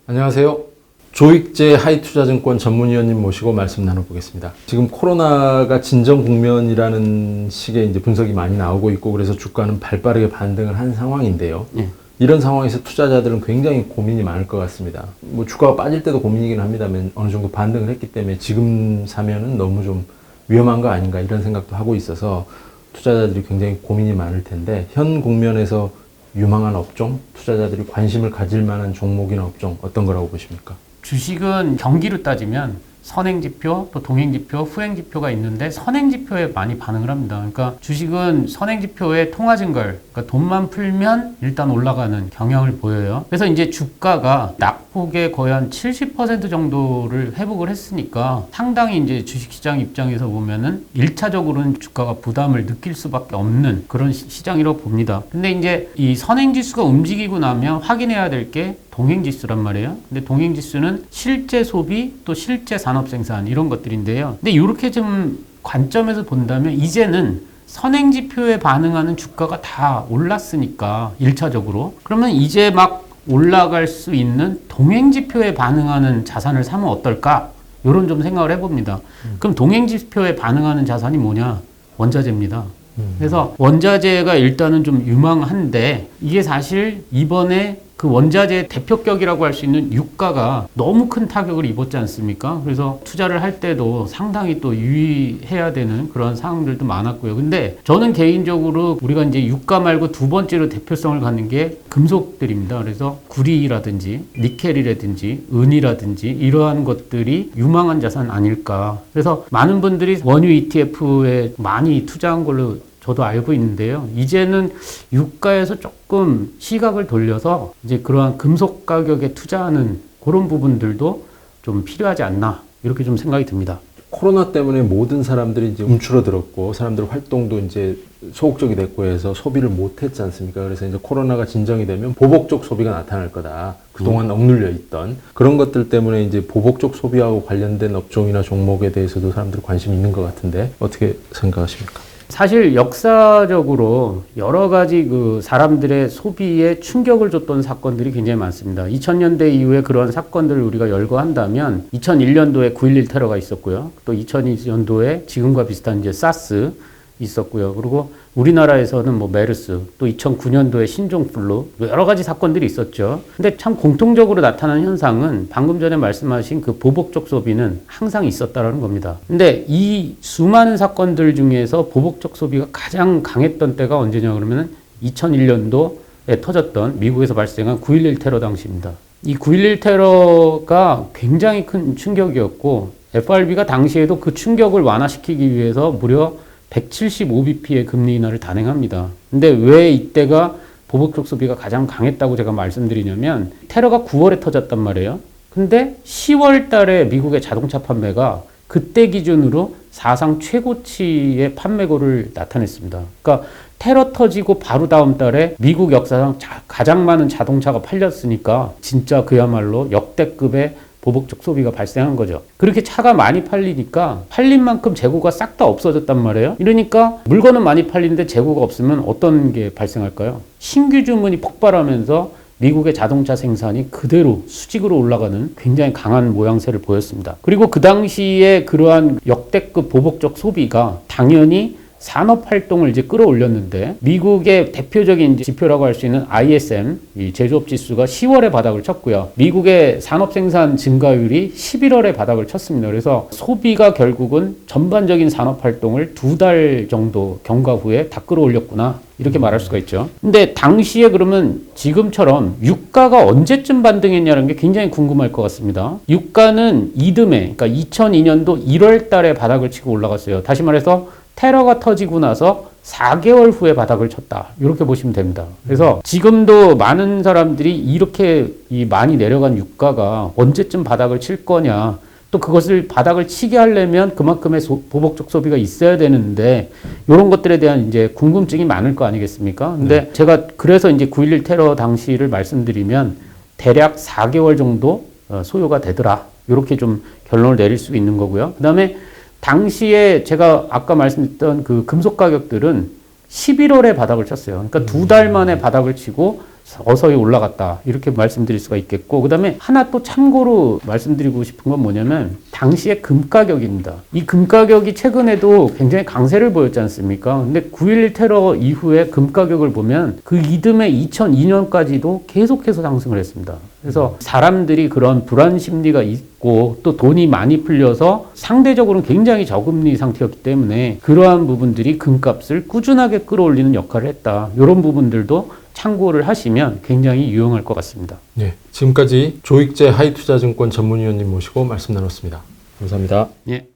안녕하세요. 조익재 하이투자증권 전문위원님 모시고 말씀 나눠보겠습니다. 지금 코로나가 진정 국면이라는 식의 이제 분석이 많이 나오고 있고 그래서 주가는 발빠르게 반등을 한 상황인데요. 이런 상황에서 투자자들은 굉장히 고민이 많을 것 같습니다. 뭐 주가가 빠질 때도 고민이긴 합니다만 어느 정도 반등을 했기 때문에 지금 사면은 너무 좀 위험한 거 아닌가 이런 생각도 하고 있어서 투자자들이 굉장히 고민이 많을 텐데 현 국면에서 유망한 업종, 투자자들이 관심을 가질 만한 종목이나 업종 어떤 거라고 보십니까? 주식은 경기로 따지면 선행지표, 또 동행지표, 후행지표가 있는데 선행지표에 많이 반응을 합니다. 그러니까 주식은 선행지표의 통화증가율, 그러니까 돈만 풀면 일단 올라가는 경향을 보여요. 그래서 이제 주가가 낙폭의 거의 한 70% 정도를 회복을 했으니까 상당히 이제 주식시장 입장에서 보면은 1차적으로는 주가가 부담을 느낄 수밖에 없는 그런 시장이라고 봅니다. 근데 이제 이 선행지수가 움직이고 나면 확인해야 될 게 동행지수란 말이에요. 근데 동행지수는 실제 소비 또 실제 산업 생산 이런 것들인데요. 근데 이렇게 좀 관점에서 본다면 이제는 선행지표에 반응하는 주가가 다 올랐으니까 1차적으로 그러면 이제 막 올라갈 수 있는 동행지표에 반응하는 자산을 사면 어떨까? 이런 좀 생각을 해봅니다. 그럼 동행지표에 반응하는 자산이 뭐냐? 원자재입니다. 그래서 원자재가 일단은 좀 유망한데 이게 사실 이번에 그 원자재 대표격이라고 할 수 있는 유가가 너무 큰 타격을 입었지 않습니까? 그래서 투자를 할 때도 상당히 또 유의해야 되는 그런 상황들도 많았고요. 근데 저는 개인적으로 우리가 이제 유가 말고 두 번째로 대표성을 갖는 게 금속들입니다. 그래서 구리라든지 니켈이라든지 은이라든지 이러한 것들이 유망한 자산 아닐까. 그래서 많은 분들이 원유 ETF에 많이 투자한 걸로 저도 알고 있는데요. 이제는 유가에서 조금 시각을 돌려서 이제 그러한 금속 가격에 투자하는 그런 부분들도 좀 필요하지 않나 이렇게 좀 생각이 듭니다. 코로나 때문에 모든 사람들이 이제 움츠러들었고 사람들 활동도 이제 소극적이 됐고 해서 소비를 못 했지 않습니까? 그래서 이제 코로나가 진정이 되면 보복적 소비가 나타날 거다. 그동안 억눌려 있던 그런 것들 때문에 이제 보복적 소비하고 관련된 업종이나 종목에 대해서도 사람들이 관심이 있는 것 같은데 어떻게 생각하십니까? 사실 역사적으로 여러 가지 그 사람들의 소비에 충격을 줬던 사건들이 굉장히 많습니다. 2000년대 이후에 그런 사건들을 우리가 열거한다면 2001년도에 9.11 테러가 있었고요. 또 2002년도에 지금과 비슷한 이제 사스 있었고요. 그리고 우리나라에서는 뭐 메르스, 또 2009년도에 신종플루, 여러 가지 사건들이 있었죠. 근데 참 공통적으로 나타난 현상은 방금 전에 말씀하신 그 보복적 소비는 항상 있었다라는 겁니다. 근데 이 수많은 사건들 중에서 보복적 소비가 가장 강했던 때가 언제냐 그러면은 2001년도에 터졌던 미국에서 발생한 9.11 테러 당시입니다. 이 9.11 테러가 굉장히 큰 충격이었고 FRB가 당시에도 그 충격을 완화시키기 위해서 무려 175bp의 금리 인하를 단행합니다. 근데 왜 이때가 보복적 소비가 가장 강했다고 제가 말씀드리냐면 테러가 9월에 터졌단 말이에요. 근데 10월 달에 미국의 자동차 판매가 그때 기준으로 사상 최고치의 판매고를 나타냈습니다. 그러니까 테러 터지고 바로 다음 달에 미국 역사상 가장 많은 자동차가 팔렸으니까 진짜 그야말로 역대급의 보복적 소비가 발생한 거죠. 그렇게 차가 많이 팔리니까 팔린 만큼 재고가 싹 다 없어졌단 말이에요. 이러니까 물건은 많이 팔리는데 재고가 없으면 어떤 게 발생할까요? 신규 주문이 폭발하면서 미국의 자동차 생산이 그대로 수직으로 올라가는 굉장히 강한 모양새를 보였습니다. 그리고 그 당시에 그러한 역대급 보복적 소비가 당연히 산업 활동을 이제 끌어올렸는데 미국의 대표적인 지표라고 할 수 있는 ISM 이 제조업 지수가 10월에 바닥을 쳤고요. 미국의 산업 생산 증가율이 11월에 바닥을 쳤습니다. 그래서 소비가 결국은 전반적인 산업 활동을 2달 정도 경과 후에 다 끌어올렸구나. 이렇게 말할 수가 있죠. 근데 당시에 그러면 지금처럼 유가가 언제쯤 반등했냐는 게 굉장히 궁금할 것 같습니다. 유가는 이듬해, 그러니까 2002년도 1월 달에 바닥을 치고 올라갔어요. 다시 말해서 테러가 터지고 나서 4개월 후에 바닥을 쳤다. 이렇게 보시면 됩니다. 그래서 지금도 많은 사람들이 이렇게 많이 내려간 유가가 언제쯤 바닥을 칠 거냐. 또 그것을 바닥을 치게 하려면 그만큼의 보복적 소비가 있어야 되는데 이런 것들에 대한 이제 궁금증이 많을 거 아니겠습니까? 근데 제가 그래서 이제 9.11 테러 당시를 말씀드리면 대략 4개월 정도 소요가 되더라. 이렇게 좀 결론을 내릴 수 있는 거고요. 그 다음에 당시에 제가 아까 말씀드렸던 그 금속 가격들은 11월에 바닥을 쳤어요. 그러니까 2달 만에 바닥을 치고 서서히 올라갔다. 이렇게 말씀드릴 수가 있겠고, 그 다음에 하나 또 참고로 말씀드리고 싶은 건 뭐냐면, 당시의 금 가격입니다. 이 금 가격이 최근에도 굉장히 강세를 보였지 않습니까? 근데 9.11 테러 이후에 금 가격을 보면 그 이듬해 2002년까지도 계속해서 상승을 했습니다. 그래서 사람들이 그런 불안 심리가 있고 또 돈이 많이 풀려서 상대적으로는 굉장히 저금리 상태였기 때문에 그러한 부분들이 금값을 꾸준하게 끌어올리는 역할을 했다. 이런 부분들도 참고를 하시면 굉장히 유용할 것 같습니다. 네, 지금까지 조익재 하이투자증권 전문위원님 모시고 말씀 나눴습니다. 감사합니다. 예.